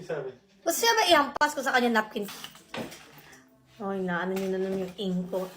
sabi? Gusto siya ba ihampas ko sa kanya napkin? Ay, naano nyo na nun yung ink ko.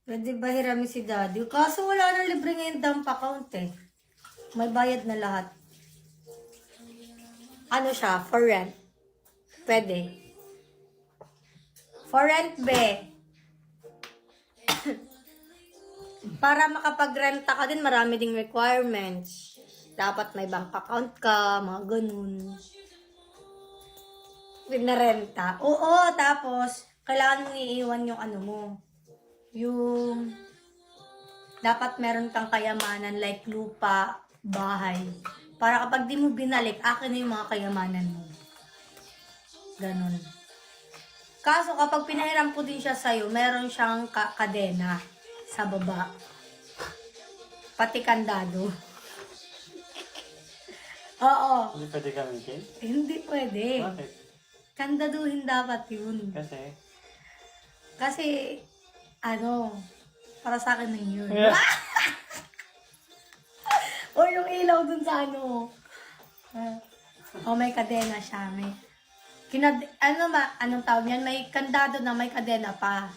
Pwede ba hiramin si daddy? Kaso wala nang libre ngayon dump account eh. May bayad na lahat. Ano siya? For rent. Pwede. For rent, be. Para makapag-renta ka din, marami ding requirements. Dapat may bank account ka, mga ganun. Pinarenta. Oo, tapos, kailangan mong iiwan yung ano mo. Yung dapat meron kang kayamanan like lupa, bahay. Para kapag di mo binalik, akin na yung mga kayamanan mo. Ganon. Kaso kapag pinahiram ko din siya sa'yo, meron siyang kadena sa baba. Pati kandado. Oo. Hindi pwede gamitin? Hindi pwede. Bakit? Kandaduhin dapat yun. Kasi, ano, para sa akin na yun. Yeah. O yung ilaw dun sa ano. May kadena siya. Anong tawag niyan? May kandado na may kadena pa.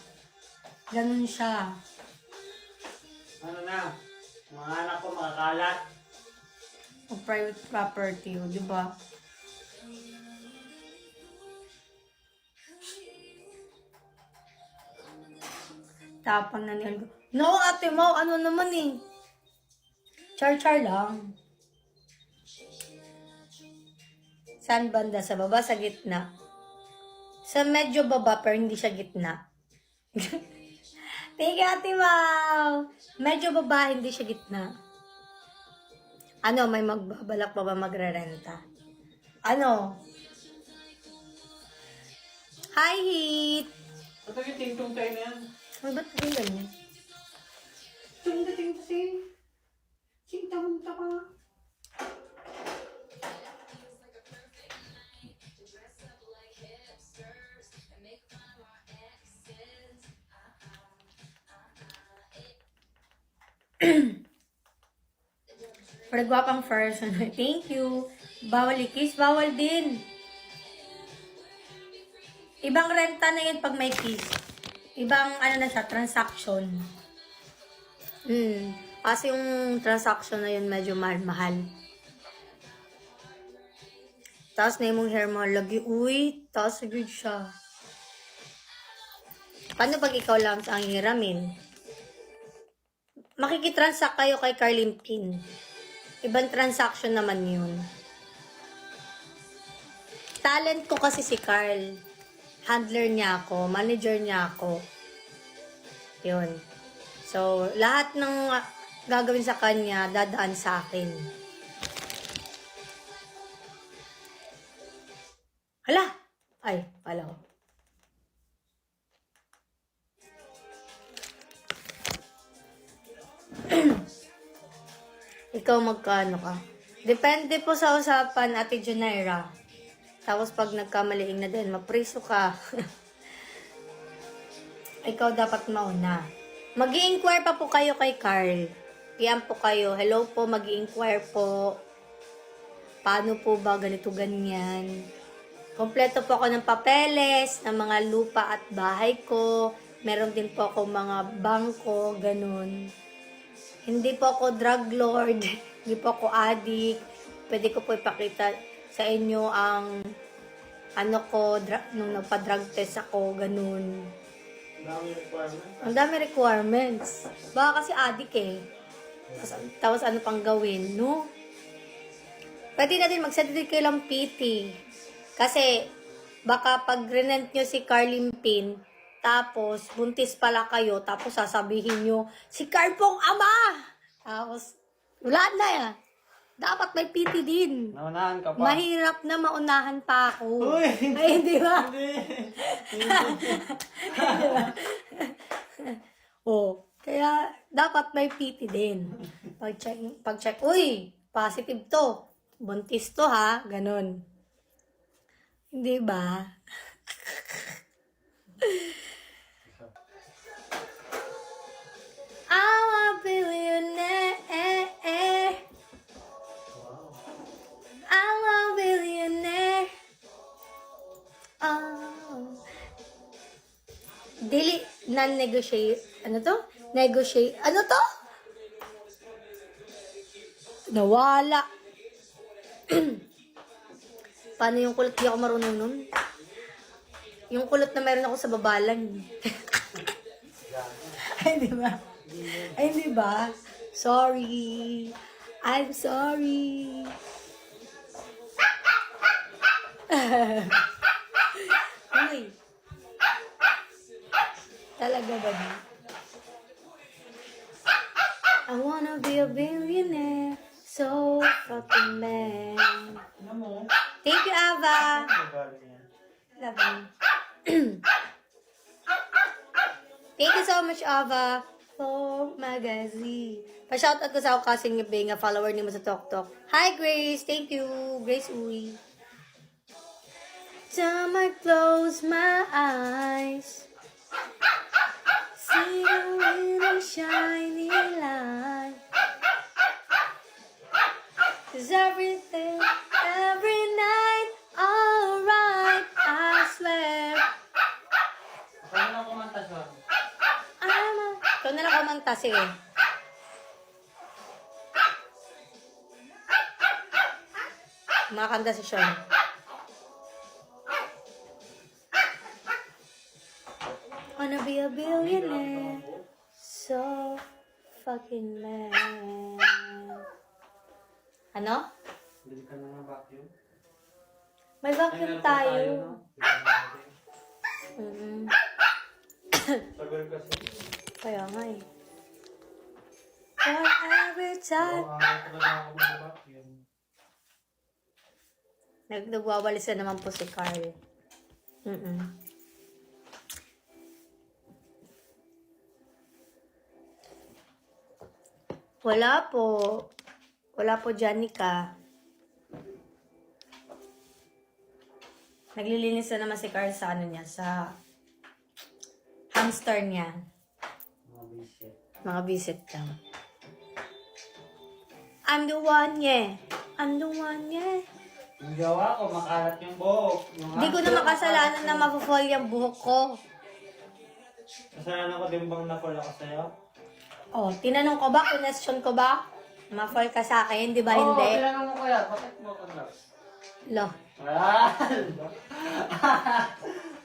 Ganun siya. Ano na? Mga anak ko makakalat. O private property, o, di ba? Tapang na niya. No, ate mo, ano naman eh. Char-char lang. Saan banda? Sa baba, sa gitna. Sa medyo baba, pero hindi siya gitna. Thank you, ate Mau. Medyo baba, hindi siya gitna. Ano, may magbabalak pa ba magre-renta? Ano? Hi, Heat! Ba't yung tingtong tayo na yan? Ay, ba't yung ganyan? Tingting kasi. Tingtang-ta ka. Pagwapang first. Thank you. Bawal ikis, bawal din. Ibang renta na yun pag may kiss. Ibang ano na siya, transaction. Kasi yung transaction na yun medyo mahal-mahal. Tapos na yung hair mo, lagi, uy, tapos good siya. Paano pag ikaw lang ang hiramin? Makikitransact kayo kay Carlin Pin. Ibang transaction naman yun. Talent ko kasi si Carl. Handler niya ako, manager niya ako. Yun. So, lahat ng gagawin sa kanya, dadaan sa akin. Hala! Ay, pala ko. Ikaw magkano ka? Depende po sa usapan, Ate Junaira. Tapos pag nagkamaliing na din, mapriso ka. Ikaw dapat mauna. Mag-i-inquire pa po kayo kay Carl. PM po kayo. Hello po, mag-i-inquire po. Paano po ba ganito ganyan? Kompleto po ako ng papeles, ng mga lupa at bahay ko. Meron din po ako mga bangko, ganun. Hindi po ako drug lord. Hindi po ako addict. Pwede ko po ipakita sa inyo ang ano ko, nung nagpa-drug test ako, ganun. Dami requirements. Ang dami requirements. Baka kasi addict eh. Tapos ano pang gawin, no? Pwede na din mag-set din kayo lang PT. Kasi baka pag renent nyo si Carlin Pin, tapos buntis pala kayo, tapos sasabihin nyo, si Carl pong ama! Tapos, wala na yan. Dapat may PT din. Naunahan ka pa. Mahirap na maunahan pa ako. Uy! Ay, hindi ba? Oh, kaya dapat may PT din. Pag-check, uy, positive to. Buntis to ha, ganun. Hindi ba? I'm a billionaire. I'm a billionaire. Oh. Dili, non-negotiate. Ano to? Negotiate. Ano to? Nawala. Paano yung kulot? Di ako marunong nun. Yung kulot na meron ako sa babalan. Ay, di ba? Ay, di ba? Sorry. I'm sorry. Uy. Talaga ba di? I wanna be a billionaire. So fucking man. Ano mo? Thank you, Ava. Ano galing yan? Love you. Thank you so much, Ava, for magazine. Pa-shoutout ko sa ako kasing nga follower ni mo sa TokTok. Hi, Grace. Thank you. Grace Uy. Time I close my eyes, see the little shiny light. 'Cause everything, every night, alright, I swear. Ikaw na lang kumanta siya. Ikaw na lang kumanta, sige. Makakanta si Sean. Wanna be a billionaire. So fucking man. Ano? Bili ka na ng vacuum. May vacuum tayo. Mm-mm. Tagal kasi. Kaya nga eh. For every time. Oo, ayaw talaga ako mag-vacuum. Nagwawalis na naman po si Carl. Mm-mm. Wala po. Wala po, Janica. Naglilinis na naman si Carl sa ano niya, sa hamster niya. Mga visit. Mga visit daw. I'm the one, yeah. I'm the one, yeah. Yung gawa ko, makalat yung buhok. Hindi ko na makasalanan na mapufall yung buhok ko. Kasalanan ko din bang na-fall ako sa'yo? Oh, tinanong ko ba, question ko ba? Ma-fall ka sa akin, di ba Oo, hindi? tinanong mo ko yan. Bakit mo ko na? Lo, Ah!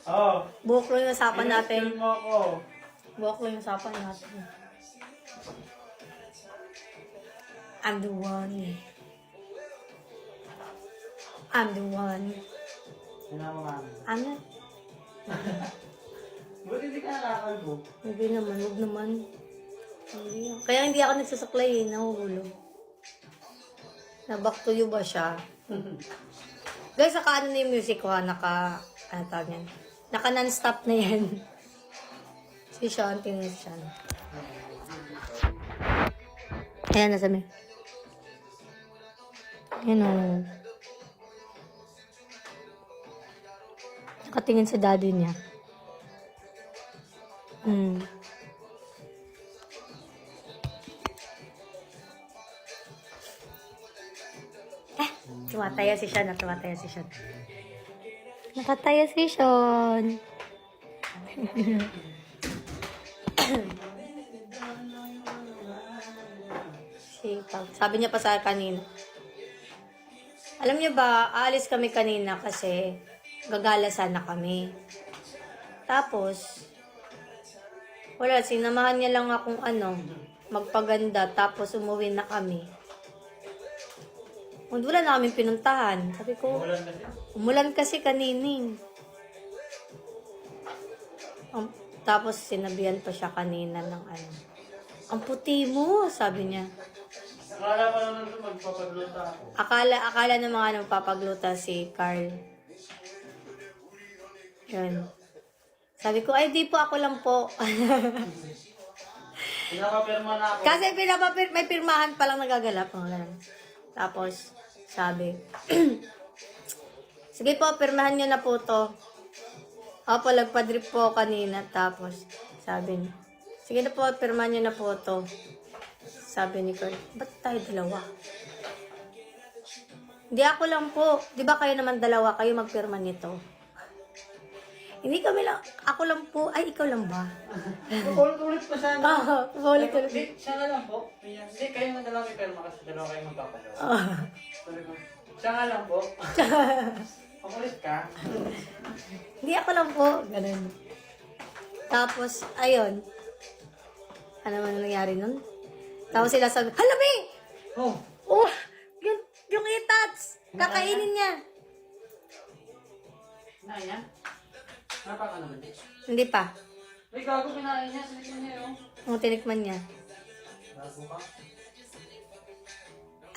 Oh, buhok lang yung usapan natin. in-question mo ako. Buhok lang yung usapan natin. I'm the one, yeah. I'm the one. Tinanong mo kami. Ano? Buti hindi ka nakakalbo. Hindi naman, huwag naman. Hindi. Kaya hindi ako nagsusuklay eh, nahuhulog. Na back to you ba siya? Guys, saka ano na yung music ko ha, ano tawag yan? Naka non-stop na yan. Si Sean, tingin si Sean. Ayan, nasa may. Ayan o. Nakatingin sa daddy niya. Tumataya si Sean. Tumataya si Sean. Nakataya si Sean. Sipag. Sabi niya pa sa kanina. Alam niyo ba, aalis kami kanina kasi gagala sana kami. Tapos, wala, sinamahan niya lang akong magpaganda, tapos umuwi na kami. Wala na kaming pinuntahan. Sabi ko, Umulan kasi. umulan kasi kanining. Tapos sinabihan pa siya kanina ng ang puti mo, sabi niya. Akala pa naman ito magpapagluta ako. Akala ng mga magpapagluta si Carl. Yun. Sabi ko, ay di po, ako lang po. Pinapapirma na ako. Kasi may pirmahan palang nagagalap. Tapos, sabi, sige po, pirmahan nyo na po to. Opo, nagpadrip po kanina. Tapos, sabi niya, sige na po, pirmahan nyo na po to. Sabi ni Carl, ba't tayo dalawa? Hindi, ako lang po. Di ba kayo naman dalawa, kayo magpirma nito? Hindi kami lang, ako lang po. Ay, ikaw lang ba? Ulit-ulit pa sana. Oo, ulit-ulit. Hindi, siya na lang po. Hindi, kayo na dalawa may perma kasi dalawa kayo magpapagawa. Sabi ko, siya nga lang po. Pamulit ka. Hindi, ako lang po. Ganun. Tapos, ayun. Ano man nangyari nun? Tapos sila sabi, hala, May! Oh, Oh, yung itats! Kakainin niya. kinain niya? Napaka naman. Hindi pa. May gago kinain niya. Sinikin niya yun. Ang tinikman niya. Gago ka?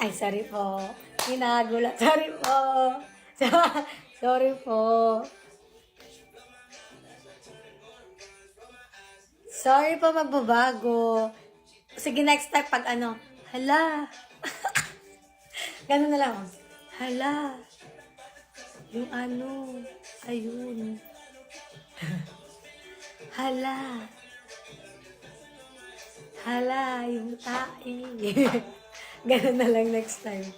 Ay, sorry po. Ginagula. Sorry po. Sorry po. Sorry po, magbabago. Sige, next time pag hala. Ganun na lang. Hala. Yung ayun. Hala. Hala, yung tae. Ganun na lang next time.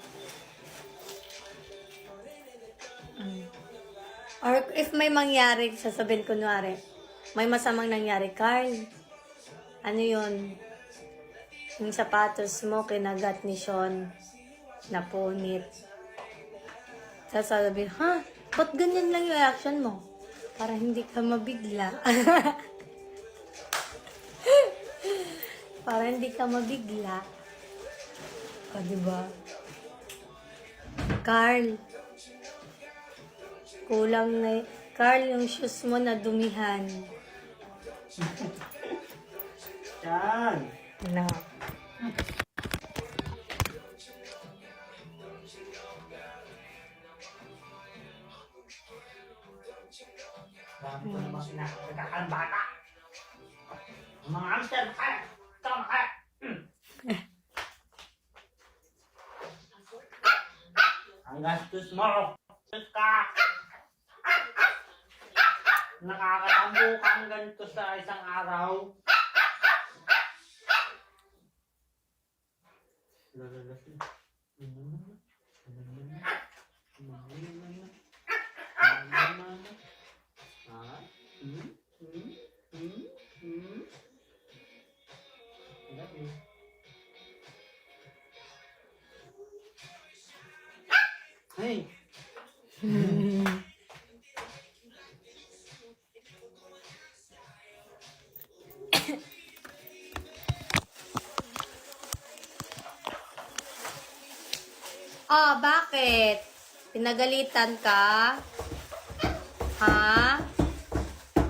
Or if may mangyari, sasabihin kunwari, may masamang nangyari, Carl, ano yun? Yung sapatos mo, kinagat ni Sean, napunit. Sasabi, ha? Ba't ganyan lang yung reaction mo? Para hindi ka mabigla. Para hindi ka mabigla. O, diba? Carl. Kulang na Carl, yung shoes mo na dumihan. Yan. Na. Dami ko namang sinakagakakan bata. Mga hamster, kaya. Tama, kaya. Ang gastos mo. Gastos ka. Nakakatambo kang ganito sa isang araw. Lalalasin. Hey. Ah, bakit? Pinagalitan ka? Ha?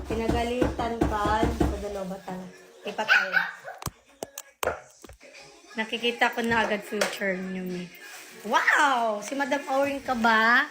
Pinagalitan ka? Padalobatan. Ipatay. Nakikita ko na agad future niyo, Mi. Wow! Si Madam Oring ka ba?